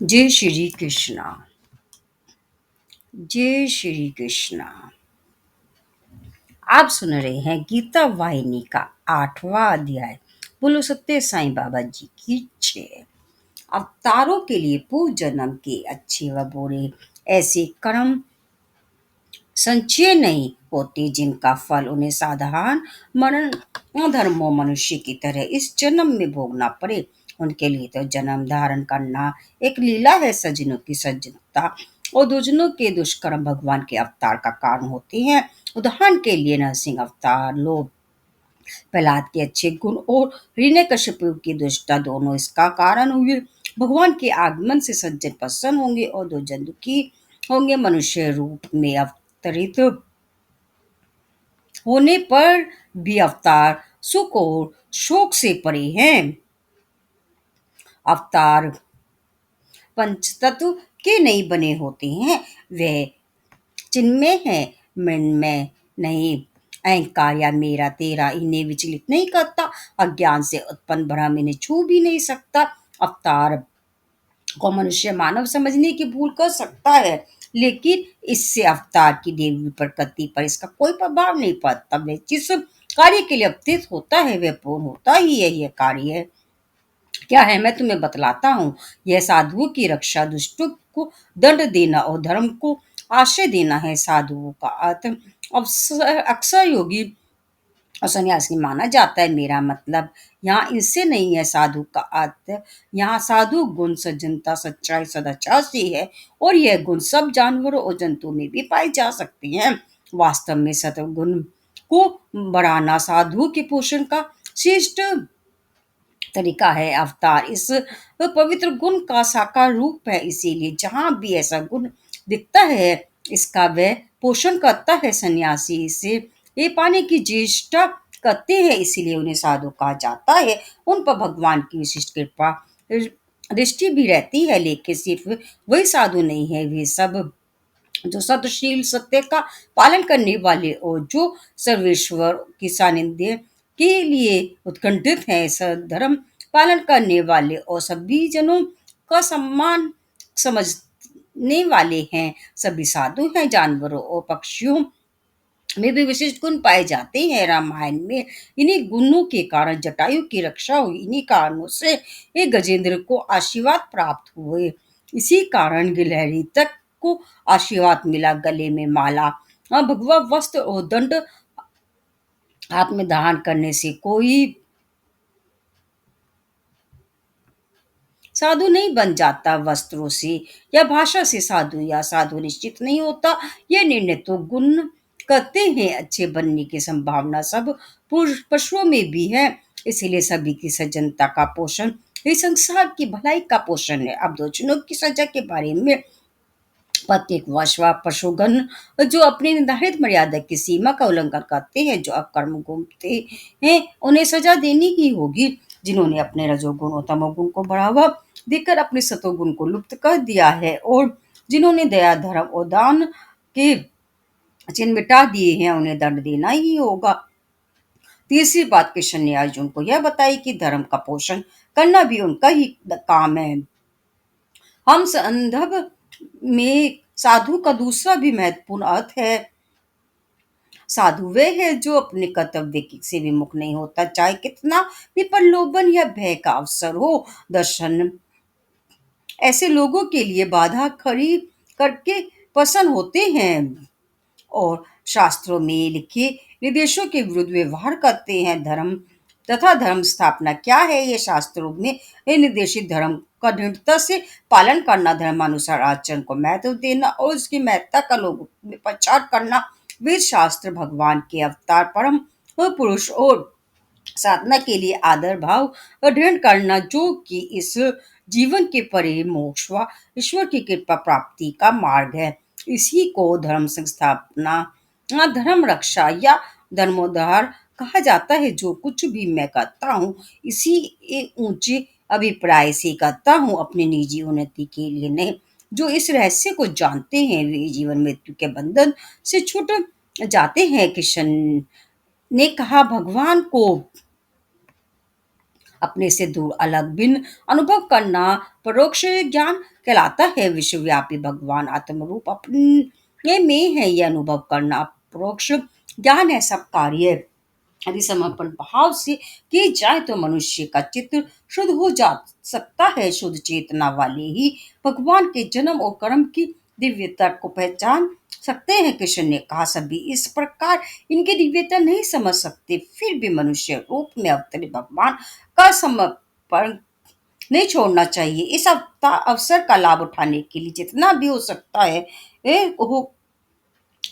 जय श्री कृष्णा। जय श्री कृष्णा। आप सुन रहे हैं गीता वाहिनी का 8वां अध्याय। बोलो सत्य साईं बाबा जी की जय। अवतारों के लिए पूर्व जन्म के अच्छे व बुरे ऐसे कर्म संचय नहीं होते जिनका फल उन्हें साधारण मरण धर्मों मनुष्य की तरह इस जन्म में भोगना पड़े। उनके लिए तो जन्म धारण करना एक लीला है। सज्जनों की सज्जनता और दुर्जनों के दुष्कर्म भगवान के अवतार का कारण होते हैं। उदाहरण के लिए नरसिंह अवतार, लोभ, प्रहलाद के अच्छे गुण और हिरण्यकशिपु की दुष्टता दोनों इसका कारण हुए। भगवान के आगमन से सज्जन प्रसन्न होंगे और दुर्जन दुखी होंगे। मनुष्य रूप में अवतरित होने पर भी अवतार सुख और शोक से परे हैं। अवतार पंचतत्व के नहीं बने होते हैं। वे जिनमें है, मन में नहीं। अहंकार या मेरा तेरा इन्हें विचलित नहीं करता। अज्ञान से उत्पन्न भ्रम इन्हें छू भी नहीं सकता। अवतार को मनुष्य मानव समझने की भूल कर सकता है, लेकिन इससे अवतार की देवी प्रकृति पर इसका कोई प्रभाव नहीं पड़ता। वह जिस कार्य के लिए अवतरित होता है वह पूर्ण होता ही है। यह कार्य है क्या है, मैं तुम्हें बतलाता हूँ। यह साधुओं की रक्षा, दुष्टों को दंड देना और धर्म को आश्रय देना है। साधुओं का अर्थ अवसर अक्सर योगी और सन्यासी माना जाता है। मेरा मतलब यहाँ इनसे नहीं है। साधु का अर्थ यहाँ साधु गुण, सज्जनता, सच्चाई, सदाचार से है, और यह गुण सब जानवरों और जंतुओं में भी पाए जा सकते हैं। वास्तव में सतगुण को बढ़ाना साधु के पोषण का श्रेष्ठ तरीका है। अवतार इस पवित्र गुण का साकार रूप है, इसीलिए जहां भी ऐसा गुण दिखता है इसका वह पोषण करता है। सन्यासी इसे ये पाने की चेष्टा करते हैं, इसीलिए उन्हें साधु कहा जाता है। उन पर भगवान की विशिष्ट कृपा दृष्टि भी रहती है, लेकिन सिर्फ वही साधु नहीं है, वे सब जो सतशील, सत्य का पालन करने वाले और जो सर्वेश्वर की सानिध्य के लिए उत्कंठित है, धर्म पालन करने वाले और सभी जनों का सम्मान समझने वाले हैं। सभी साधु हैं। जानवरों और पक्षियों में भी विशिष्ट गुण पाए जाते हैं। रामायण में इन्हीं गुणों के कारण जटायु की रक्षा हुई। इन्हीं कारणों से एक गजेंद्र को आशीर्वाद प्राप्त हुए। इसी कारण गिलहरी तक को आशीर्वाद मिला। गले में माला, भगवा वस्त्र और दंड हाथ में धारण करने से कोई साधु नहीं बन जाता। वस्त्रों से या भाषा से साधु या साधु निश्चित नहीं होता। यह निर्णय तो गुण करते हैं। अच्छे बनने की संभावना सब पशुओं में भी है, इसीलिए सभी की सज्जनता का पोषण इस संसार की भलाई का पोषण है। अब दोनों की सजा के बारे में प्रत्येक वशवा पशुगण जो अपनी निर्धारित मर्यादा की सीमा का उल्लंघन करते हैं, जो अकर्म घूमते हैं, उन्हें सजा देनी ही होगी। जिन्होंने अपने रजोगुण और तमोगुण को बढ़ावा देकर अपने सतोगुण को लुप्त कर दिया है, और जिन्होंने दया, धर्म और दान के चिन्ह मिटा दिए हैं, उन्हें दंड देना ही होगा। तीसरी बात कृष्ण ने अर्जुन को यह बताई कि धर्म का पोषण करना भी उनका ही काम है। हम संदर्भ में साधु का दूसरा भी महत्वपूर्ण अर्थ है। साधु वे है जो अपने कर्तव्य से विमुख नहीं होता, चाहे कितना भी प्रलोभन या भय का अवसर हो। दर्शन ऐसे लोगों के लिए बाधा खड़ी करके प्रसन्न होते हैं और शास्त्रों में लिखे निर्देशों के विरुद्ध व्यवहार करते हैं। धर्म तथा धर्म स्थापना क्या है? ये शास्त्रों में ये निर्देशित धर्म का दृढ़ता से पालन करना, धर्मानुसार आचरण को महत्व देना और उसकी महत्ता का लोगों में प्रचार करना। वेद शास्त्र भगवान के अवतार, परम पुरुष और साधना के लिए आदर भाव और दृढ़ करना, जो कि इस जीवन के परे मोक्ष व ईश्वर की कृपा प्राप्ति का मार्ग है। इसी को धर्म संस्थापना, धर्म रक्षा या धर्मोद्धार कहा जाता है। जो कुछ भी मैं करता हूँ इसी एक ऊंचे अभिप्राय से करता हूँ, अपनी निजी उन्नति के लिए नहीं। जो इस रहस्य को जानते हैं वे जीवन मृत्यु के बंधन से छूट जाते हैं। कृष्ण ने कहा, भगवान को अपने से दूर अलग भिन्न अनुभव करना परोक्ष ज्ञान कहलाता है। विश्वव्यापी भगवान आत्म रूप अपने में है, यह अनुभव करना परोक्ष ज्ञान है। सब कार्य यदि समर्पण भाव से किए जाए तो मनुष्य का चित्त शुद्ध हो जा सकता है। शुद्ध चेतना वाले ही भगवान के जन्म और कर्म की दिव्यता को पहचान सकते हैं। कृष्ण ने कहा, सभी इस प्रकार इनकी दिव्यता नहीं समझ सकते, फिर भी मनुष्य रूप में अवतरे भगवान का समर्पण नहीं छोड़ना चाहिए। इस अवसर का लाभ उठाने के लिए जितना भी हो सकता है वो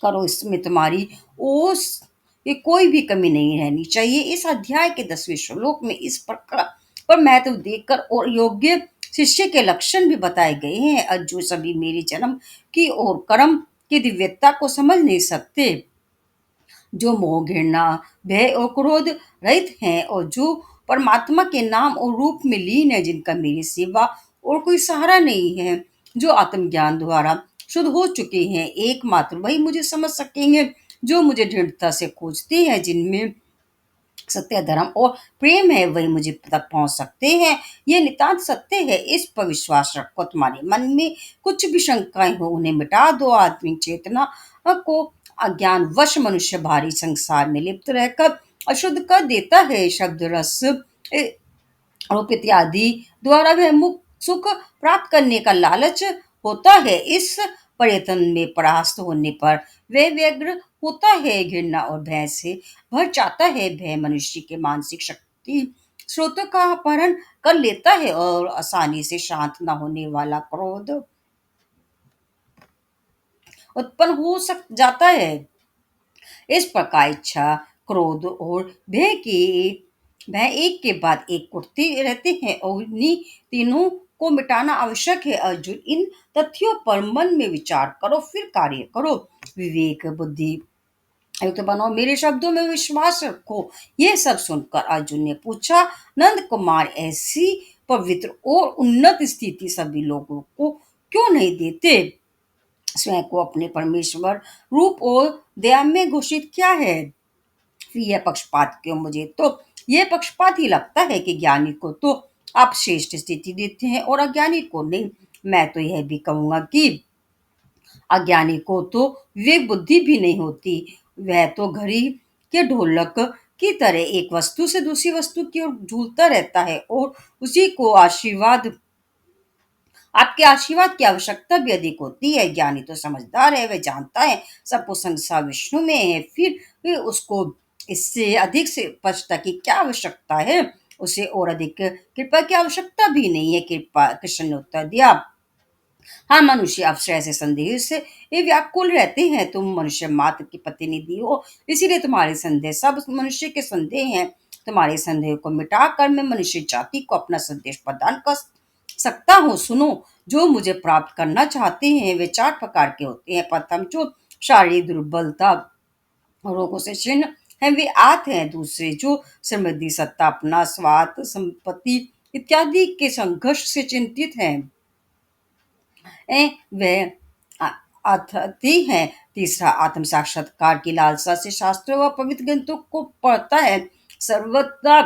करो। इसमें तुम्हारी ओस ये कोई भी कमी नहीं रहनी चाहिए। इस अध्याय के 10वें श्लोक में इस प्रकार पर महत्व देकर और योग्य शिष्य के लक्षण भी बताए गए हैं। जो सभी मेरे जन्म की और कर्म की दिव्यता को समझ नहीं सकते, जो मोह, घृणा, भय और क्रोध रहित हैं और जो परमात्मा के नाम और रूप में लीन है, जिनका मेरी सेवा और कोई सहारा नहीं है, जो आत्मज्ञान द्वारा शुद्ध हो चुके हैं, एकमात्र वही मुझे समझ सकेंगे। जो मुझे दृढ़ता से खोजते हैं, जिनमें सत्य, धर्म और प्रेम है, वही मुझे तक पहुंच सकते हैं। ये नितांत सत्य है। इस पर विश्वास रखो। तुम्हारे मन में कुछ भी शंकाएं हो, उन्हें मिटा दो। आत्मिक चेतना को अज्ञानवश मनुष्य भारी संसार में लिप्त रहकर अशुद्ध कर देता है। शब्द, रस, रूप इत्यादि द्वारा वह मुक्त सुख प्राप्त करने का लालच होता है। इस प्रयत्न में परास्त होने पर वह व्यग्र होता है, घृणा और भय से भर जाता है। भय मनुष्य के मानसिक शक्ति स्रोत का अपहरण कर लेता है और आसानी से शांत न होने वाला क्रोध उत्पन्न हो सक जाता है। इस प्रकार इच्छा, क्रोध और भय एक के बाद एक उठते रहते हैं और इन्हीं तीनों को मिटाना आवश्यक है। अर्जुन, इन तथ्यों पर मन में विचार करो, फिर कार्य करो। विवेक बुद्धि युक्त बनो, मेरे शब्दों में विश्वास रखो। यह सब सुनकर अर्जुन ने पूछा, नंद कुमार, ऐसी पवित्र और उन्नत स्थिति सभी लोगों को क्यों नहीं देते? स्वयं को अपने परमेश्वर रूप और दया में घोषित किया है, फिर यह पक्षपात क्यों? मुझे तो यह पक्षपात ही लगता है कि ज्ञानी को तो आप श्रेष्ठ स्थिति देते हैं और अज्ञानी को नहीं। मैं तो यह भी कहूंगा कि अज्ञानी को तो विवेक बुद्धि भी नहीं होती। वह तो घड़ी के ढोलक की तरह एक वस्तु से दूसरी वस्तु की ओर झूलता रहता है और उसी को आशीर्वाद आपके आशीर्वाद की आवश्यकता भी अधिक होती है। ज्ञानी तो समझदार है, वह जानता है सब प्रशंसा विष्णु में है, फिर उसको इससे अधिक से स्पष्टता की क्या आवश्यकता है? उसे और अधिक कृपा की आवश्यकता भी नहीं है। कृपा, कृष्ण ने उत्तर दिया, हाँ, मनुष्य अवश्य ऐसे संदेह से ये व्याकुल रहते हैं। तुम मनुष्य मात्र की प्रतिनिधि हो, इसीलिए तुम्हारे संदेह सब मनुष्य के संदेह हैं। तुम्हारे संदेह को मिटाकर मैं मनुष्य जाति को अपना संदेश प्रदान कर सकता हूँ। सुनो, जो मुझे प्राप्त करना चाहते हैं वे 4 प्रकार के होते हैं। प्रथम, जो शारीरिक दुर्बलता और रोगों से क्षीण है, वे आत हैं। दूसरे, जो समृद्धि, सत्ता, अपना स्वार्थ, संपत्ति इत्यादि के संघर्ष से चिंतित हैं, वह अर्थी हैं। तीसरा, आत्म साक्षात्कार की लालसा से शास्त्रों व पवित्र ग्रंथों को पढ़ता है, सर्वदा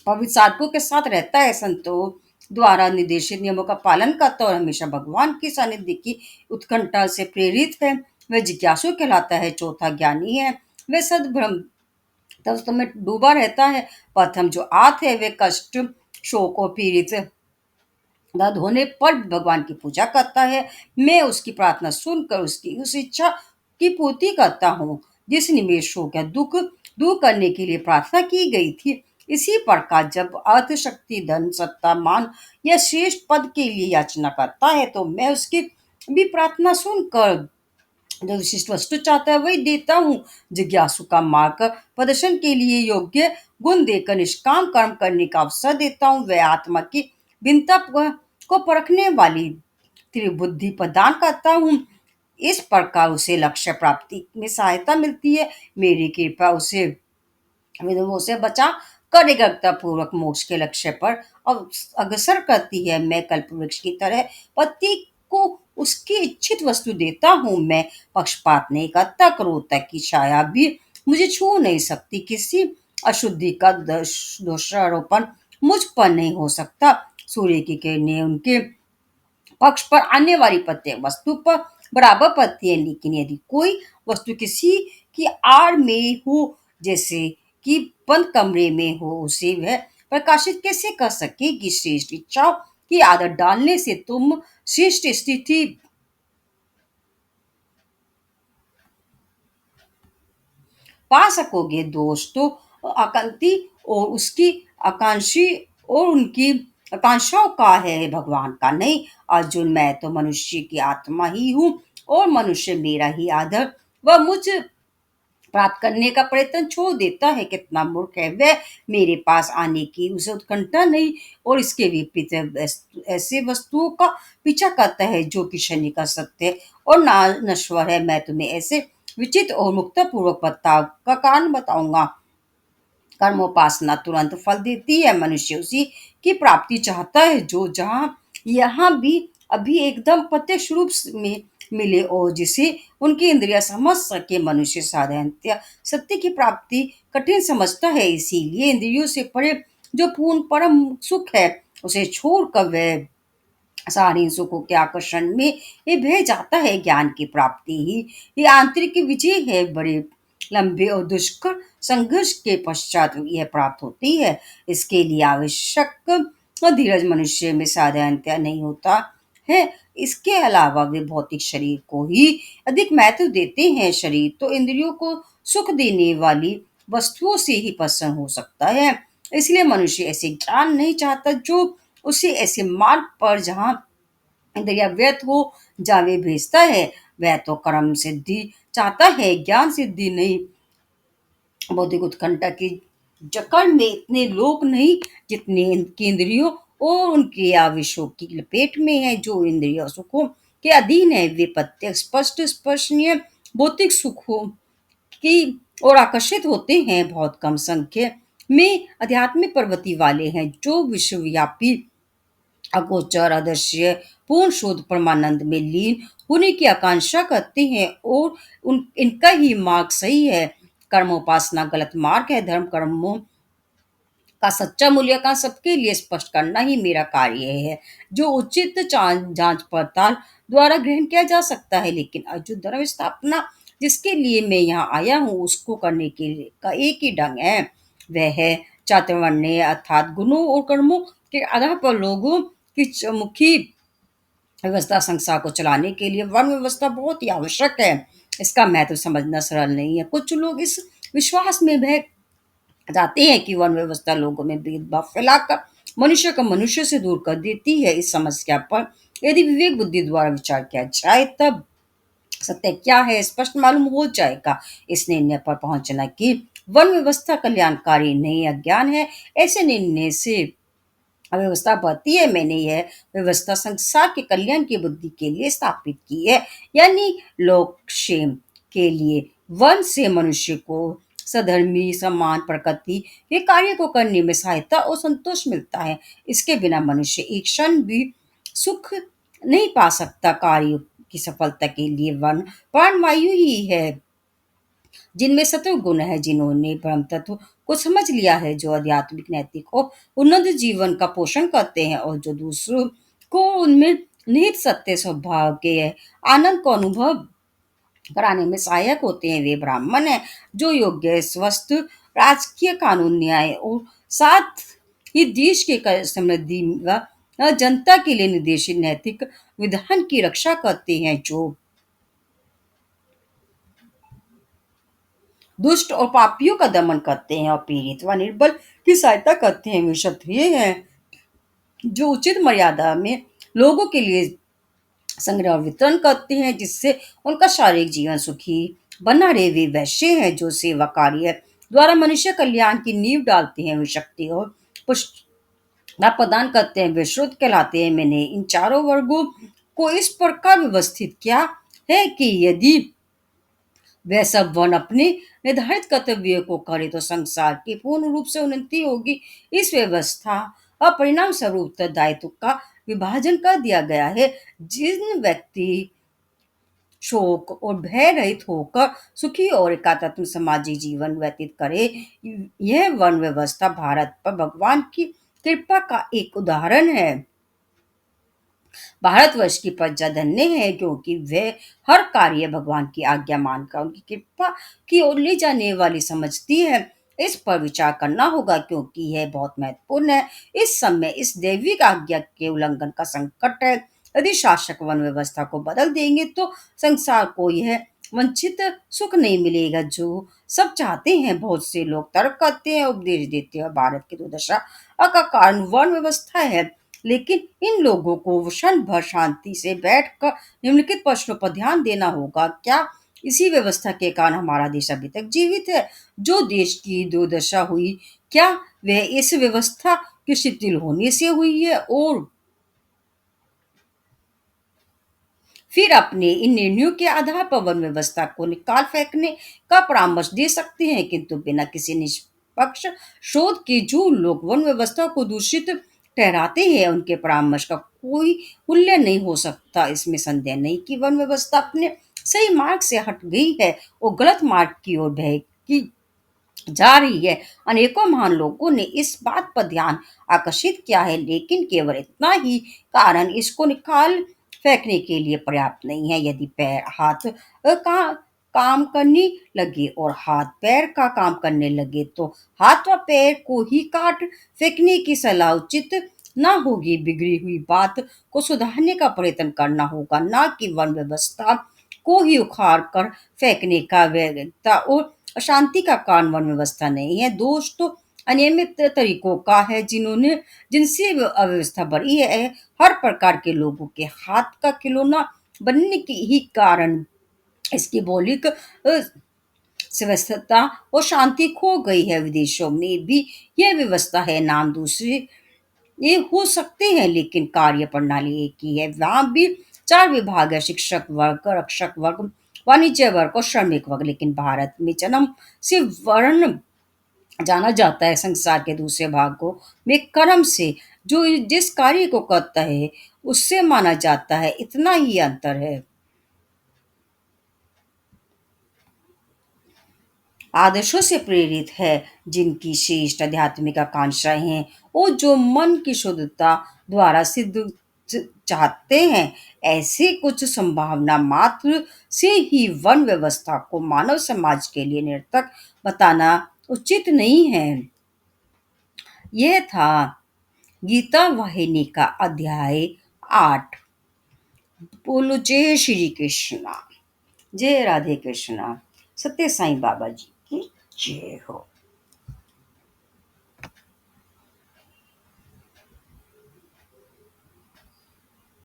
पवित्र साधकों के साथ रहता है, संतों द्वारा निर्देशित नियमों का पालन करता है और हमेशा भगवान की सानिध्य की उत्कंठा से प्रेरित है, वह जिज्ञासु कहलाता है। चौथा, ज्ञानी है, वह सद्भ्रम तत्व में डूबा रहता है। प्रथम, जो आत है, वे कष्ट, शोक और पीड़ित दर्द होने पर भगवान की पूजा करता है। मैं उसकी प्रार्थना सुनकर उसकी उस इच्छा की पूर्ति करता हूँ जिस निमेश शोक या दुख दूर करने के लिए प्रार्थना की गई थी। इसी प्रकार जब अर्थ, शक्ति, धन, सत्ता, मान या श्रेष्ठ पद के लिए याचना करता है तो मैं उसकी भी प्रार्थना सुनकर जो विशिष्ट वस्तु चाहता है वही देता हूँ। जिज्ञासु का मार्ग प्रदर्शन के लिए योग्य गुण देकर निष्काम कर्म करने का अवसर देता हूँ। वह आत्मा की भिन्नता को परखने वाली त्रिबुद्धि प्रदान करता हूँ। इस प्रकार उसे लक्ष्य प्राप्ति में सहायता मिलती है। मेरी कृपा उसे विधवों से बचा कर एकाग्रता पूर्वक मोक्ष के लक्ष्य पर अग्रसर करती है। मैं कल्प वृक्ष की तरह पति को उसकी इच्छित वस्तु देता हूँ। मैं पक्षपात नहीं करता, क्रूरता की छाया भी मुझे छू नहीं सकती। किसी अशुद्धि का दोषारोपण मुझ पर नहीं हो सकता। सूर्य की किरणें उनके पक्ष पर आने वाली प्रत्येक वस्तु पर बराबर पड़ती है, लेकिन यदि कोई वस्तु किसी की आड़ में हो, जैसे कि बंद कमरे में हो, उसे वह प्रकाशित कैसे कर सकेगी? श्रेष्ठ इच्छाओं की आदत डालने से तुम श्रेष्ठ स्थिति पा सकोगे। दोस्तों, आकांती और उसकी आकांक्षी और उनकी आकांक्षाओं का है, भगवान का नहीं। अर्जुन, मैं तो मनुष्य की आत्मा ही हूँ और मनुष्य मेरा ही आदर वह मुझ प्राप्त करने का प्रयत्न छोड़ देता है। कितना मूर्ख है वह, मेरे पास आने की उसे उत्कंठा नहीं और इसके विपरीत ऐसे वस्तुओं का पीछा करता है जो कि क्षणिक असत्य है और ना नश्वर है। मैं तुम्हें ऐसे विचित्र और मुक्तपूर्वक बर्ताव का कारण बताऊंगा। कर्मोपासना तुरंत फल देती है। मनुष्य उसी की प्राप्ति चाहता है जो जहाँ यहाँ भी अभी एकदम प्रत्यक्ष रूप में मिले और जिसे उनकी इंद्रिया समझ सके। मनुष्य साधारणतया सत्य की प्राप्ति कठिन समझता है, इसीलिए इंद्रियों से परे जो पूर्ण परम सुख है उसे छोड़कर वह सारी सुखों के आकर्षण में ये बह जाता है। ज्ञान की प्राप्ति ही ये आंतरिक विजय है। बड़े लंबे और दुष्कर संघर्ष के पश्चात यह प्राप्त होती है। इसके लिए आवश्यक धीरज मनुष्य में साधारणतया नहीं होता है। इसके अलावा वे भौतिक शरीर को ही अधिक महत्व देते हैं। शरीर तो इंद्रियों को सुख देने वाली वस्तुओं से ही प्रसन्न हो सकता है। इसलिए मनुष्य ऐसे ज्ञान नहीं चाहता जो उसे ऐसे मार्ग पर जहाँ इंद्रिया व्यर्थ हो जावे भेजता है। वह तो कर्म सिद्धि चाहता है, ज्ञान सिद्धि नहीं। बौद्धिक उत्कंठा की जकड़ में इतने लोग नहीं जितने इनकी इंद्रियों और उनके आवेशों की लपेट में है। जो इंद्रिय सुखों के अधीन है वे प्रत्येक स्पष्ट स्पर्शनीय भौतिक सुखों की ओर आकर्षित होते हैं। बहुत कम संख्या में आध्यात्मिक प्रवृत्ति वाले हैं जो विश्वव्यापी अगोचर अदृश्य पूर्ण शुद्ध परमानंद में लीन होने की आकांक्षा करते हैं और उन इनका ही मार्ग सही है। कर्मोपासना गलत मार्ग है। धर्म कर्मों का सच्चा मूल्यांकन सबके लिए स्पष्ट करना ही मेरा कार्य है, जो उचित जांच पड़ताल द्वारा ग्रहण किया जा सकता है। लेकिन अर्जुन, धर्म स्थापना जिसके लिए मैं यहाँ आया हूँ उसको करने के लिए का एक ही ढंग है, वह है चातुर्वर्ण्य, अर्थात गुणों और कर्मों के आधार पर लोगों की मुखी व्यवस्था। संसार को चलाने के लिए वर्ण व्यवस्था बहुत ही आवश्यक है। इसका महत्व समझना सरल नहीं है। कुछ लोग इस विश्वास में बह जाते हैं कि वर्ण व्यवस्था लोगों में भेदभाव फैलाकर मनुष्य को मनुष्य से दूर कर देती है। इस समस्या पर यदि विवेक बुद्धि द्वारा विचार किया जाए तब सत्य क्या है स्पष्ट मालूम हो जाएगा। इस निर्णय पर पहुंचना कि वर्ण व्यवस्था कल्याणकारी नहीं अज्ञान है। ऐसे निर्णय से अव्यवस्था बढ़ती है। मैंने यह व्यवस्था संसार के कल्याण की बुद्धि के लिए स्थापित की है, यानी लोकक्षेम के लिए। वंश से मनुष्य को सधर्मी समान प्रकृति के कार्य को करने में सहायता और संतोष मिलता है। इसके बिना मनुष्य एक क्षण भी सुख नहीं पा सकता। कार्य की सफलता के लिए वर्ण प्राणवायु ही है जिनमें सत्व गुण है। जिन्होंने ब्रह्म तत्व को समझ लिया है, जो आध्यात्मिक नैतिक और उन्नत जीवन का पोषण करते हैं और जो दूसरों को उनमें निहित सत्य स्वभाव के आनंद को अनुभव कराने में सहायक होते हैं, वे ब्राह्मण हैं। जो योग्य स्वस्थ राजकीय कानून न्याय और साथ ही देश के समृद्धि व जनता के लिए निर्देशित नैतिक विधान की रक्षा करते हैं, जो दुष्ट और पापियों का दमन करते हैं और पीड़ित व निर्बल की सहायता करते हैं। वे क्षत्रिय हैं जो उचित मर्यादा में लोगों के लिए संग्रह और वितरण करते हैं जिससे उनका शारीरिक जीवन सुखी बना रहे। वे वैश्य हैं जो सेवा कार्य द्वारा मनुष्य कल्याण की नींव डालते हैं। वे शक्ति और पुष्टता प्रदान करते हैं। वे शुद्ध कहलाते हैं। मैंने इन चारों वर्गों को इस प्रकार व्यवस्थित किया है कि यदि वह सब वन अपने निर्धारित कर्तव्य को करे तो संसार की पूर्ण रूप से उन्नति होगी। इस व्यवस्था और परिणाम स्वरूप उत्तरदायित्व का विभाजन कर दिया गया है। जिन व्यक्ति शोक और भय रहित होकर सुखी और एकात्म सामाजिक जीवन व्यतीत करे, यह वन व्यवस्था भारत पर भगवान की कृपा का एक उदाहरण है। भारतवर्ष की प्रजा धन्य है क्योंकि वह हर कार्य भगवान की आज्ञा मानकर उनकी कृपा की ओर ले जाने वाली समझती है। इस पर विचार करना होगा क्योंकि यह बहुत महत्वपूर्ण है। इस समय इस दैविक आज्ञा के उल्लंघन का संकट है। यदि शासक वन व्यवस्था को बदल देंगे तो संसार को यह वंचित सुख नहीं मिलेगा जो सब चाहते हैं। बहुत से लोग तर्क करते हैं, उपदेश देते हैं और भारत की दुर्दशा का कारण वन व्यवस्था है। लेकिन इन लोगों को क्षण भर शांति से बैठकर निम्नलिखित प्रश्नों पर ध्यान देना होगा। क्या इसी व्यवस्था के कारण हमारा देश अभी तक जीवित है? जो देश की दुर्दशा हुई, क्या वह इस व्यवस्था के शिथिल होने से हुई है? और फिर अपने इन निर्णयों के आधार पर वन व्यवस्था को निकाल फेंकने का परामर्श दे सकते हैं, किंतु बिना किसी निष्पक्ष शोध के जो लोग वन व्यवस्था को दूषित ठहराते हैं उनके परामर्श का कोई मूल्य नहीं हो सकता। इसमें संदेह नहीं कि वन व्यवस्था अपने सही मार्ग से हट गई है और गलत मार्ग की ओर बहकी जा रही है। अनेकों महान लोगों ने इस बात पर ध्यान आकर्षित किया है, लेकिन केवल इतना ही कारण इसको निकाल फेंकने के लिए पर्याप्त नहीं है। यदि पैर हाथ का काम करने लगे और हाथ पैर का काम करने लगे तो हाथ व पैर को ही काट फेंकने की सलाह उचित ना होगी। बिगड़ी हुई बात को सुधारने का प्रयत्न करना होगा, ना कि वन व्यवस्था को ही उखाड़ कर फेंकने का। वैज्ञता और अशांति का कारण वन व्यवस्था नहीं है, दोष तो अनियमित तरीकों का है जिन्होंने जिनसे अव्यवस्था बढ़ी है। हर प्रकार के लोगों के हाथ का खिलौना बनने के ही कारण इसकी मौलिक व्यवस्था और शांति खो गई है। विदेशों में भी यह व्यवस्था है, नाम दूसरे ये हो सकते हैं लेकिन कार्य प्रणाली एक ही है। वहां भी चार विभाग है, शिक्षक वर्ग, रक्षक वर्ग, वाणिज्य वर्ग और श्रमिक वर्ग। लेकिन भारत में जन्म से वर्ण जाना जाता है, संसार के दूसरे भागों में कर्म से जो जिस कार्य को करता है उससे माना जाता है। इतना ही अंतर है। आदर्शों से प्रेरित है जिनकी श्रेष्ठ आध्यात्मिक आकांक्षाएं हैं और जो मन की शुद्धता द्वारा सिद्ध चाहते हैं। ऐसे कुछ संभावना मात्र से ही वन व्यवस्था को मानव समाज के लिए निरर्थक बताना उचित नहीं है। यह था गीता वाहिनी का अध्याय 8। बोलो जय श्री कृष्णा, जय राधे कृष्णा, सत्य साईं बाबा जी की जय हो।